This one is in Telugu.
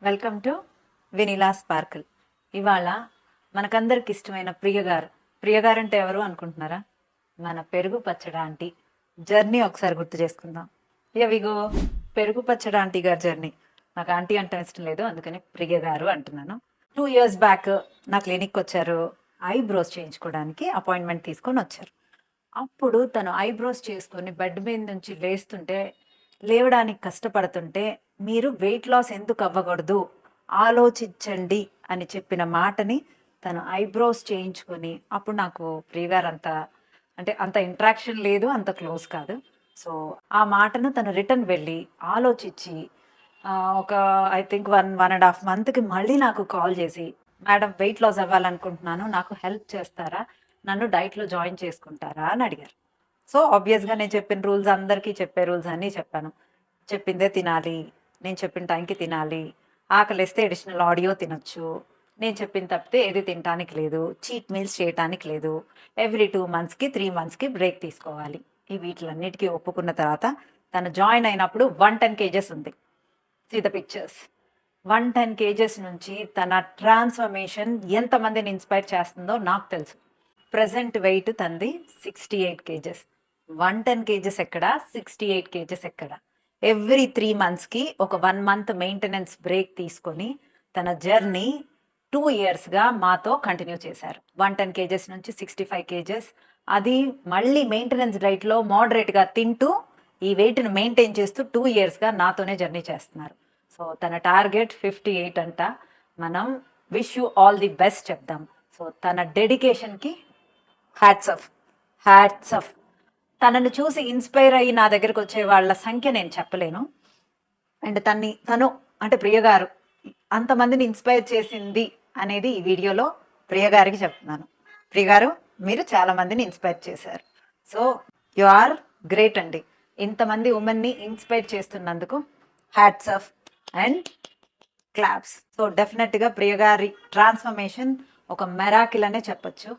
Welcome to vanilla sprinkle. ఇవాళ మనకందరికి ఇష్టమైన ప్రియగారు అంటే ఎవరు అనుకుంటున్నారా? మన పెరుగు పచ్చడి ఆంటీ జర్నీ ఒకసారి గుర్తు చేసుకుందాం. విగో పెరుగు పచ్చడి ఆంటీ గారి జర్నీ. నాకు ఆంటీ అంటే ఇష్టం లేదు, అందుకని ప్రియగారు అంటున్నాను. 2 years బ్యాక్ నా క్లినిక్ వచ్చారు. ఐబ్రోస్ చేయించుకోవడానికి అపాయింట్మెంట్ తీసుకొని వచ్చారు. అప్పుడు తను ఐబ్రోస్ చేసుకొని బెడ్ మీద నుంచి లేవడానికి కష్టపడుతుంటే, మీరు వెయిట్ లాస్ ఎందుకు అవ్వకూడదు ఆలోచించండి అని చెప్పిన మాటని తను ఐబ్రోస్ చేయించుకొని, అప్పుడు నాకు ప్రియగారు అంత ఇంట్రాక్షన్ లేదు, అంత క్లోజ్ కాదు. సో ఆ మాటను తను రిటర్న్ వెళ్ళి ఆలోచించి ఒక ఐ థింక్ 1.5 monthకి మళ్ళీ నాకు కాల్ చేసి, మేడం వెయిట్ లాస్ అవ్వాలనుకుంటున్నాను, నాకు హెల్ప్ చేస్తారా, నన్ను డైట్లో జాయిన్ చేసుకుంటారా అని అడిగారు. సో ఆబ్వియస్గా నేను చెప్పిన రూల్స్, అందరికీ చెప్పే రూల్స్ అన్నీ చెప్పాను. చెప్పిందే తినాలి, నేను చెప్పిన టైంకి తినాలి, ఆకలిస్తే అడిషనల్ ఆడియో తినొచ్చు, నేను చెప్పిన తప్పితే ఏది తినడానికి లేదు, చీట్ మీల్స్ చేయడానికి లేదు, ఎవ్రీ 2 monthsకి 3 monthsకి బ్రేక్ తీసుకోవాలి. ఈ వీటిలన్నిటికీ ఒప్పుకున్న తర్వాత తను జాయిన్ అయినప్పుడు 110 kgs ఉంది. See the pictures. 110 kgs నుంచి తన ట్రాన్స్ఫర్మేషన్ ఎంతమందిని ఇన్స్పైర్ చేస్తుందో నాకు తెలుసు. ప్రజెంట్ వెయిట్ తంది 68 kgs. 110 kgs ఎక్కడ, 68 kgs ఎక్కడ? ఎవ్రీ 3 monthsకి ఒక 1 month మెయింటెనెన్స్ బ్రేక్ తీసుకొని తన జర్నీ 2 yearsగా మాతో కంటిన్యూ చేశారు. 110 kgs నుంచి 65 kgs. అది మళ్ళీ మెయింటెనెన్స్ డైట్లో మోడరేట్గా తింటూ ఈ వెయిట్ను మెయింటైన్ చేస్తూ 2 yearsగా నాతోనే జర్నీ చేస్తున్నారు. సో తన టార్గెట్ 58 అంట. మనం wish you all the best చెప్దాం. సో తన డెడికేషన్కి హ్యాట్స్ ఆఫ్. తనను చూసి ఇన్స్పైర్ అయ్యి నా దగ్గరకు వచ్చే వాళ్ళ సంఖ్య నేను చెప్పలేను. అండ్ తను అంటే ప్రియగారు అంతమందిని ఇన్స్పైర్ చేసింది అనేది ఈ వీడియోలో ప్రియగారికి చెప్తున్నాను. ప్రియగారు, మీరు చాలా మందిని ఇన్స్పైర్ చేశారు. సో యు ఆర్ గ్రేట్ అండి. ఇంతమంది ఉమెన్ని ఇన్స్పైర్ చేస్తున్నందుకు hats off and claps. So డెఫినెట్గా ప్రియగారి ట్రాన్స్ఫర్మేషన్ ఒక మెరాకిల్ అనే చెప్పొచ్చు.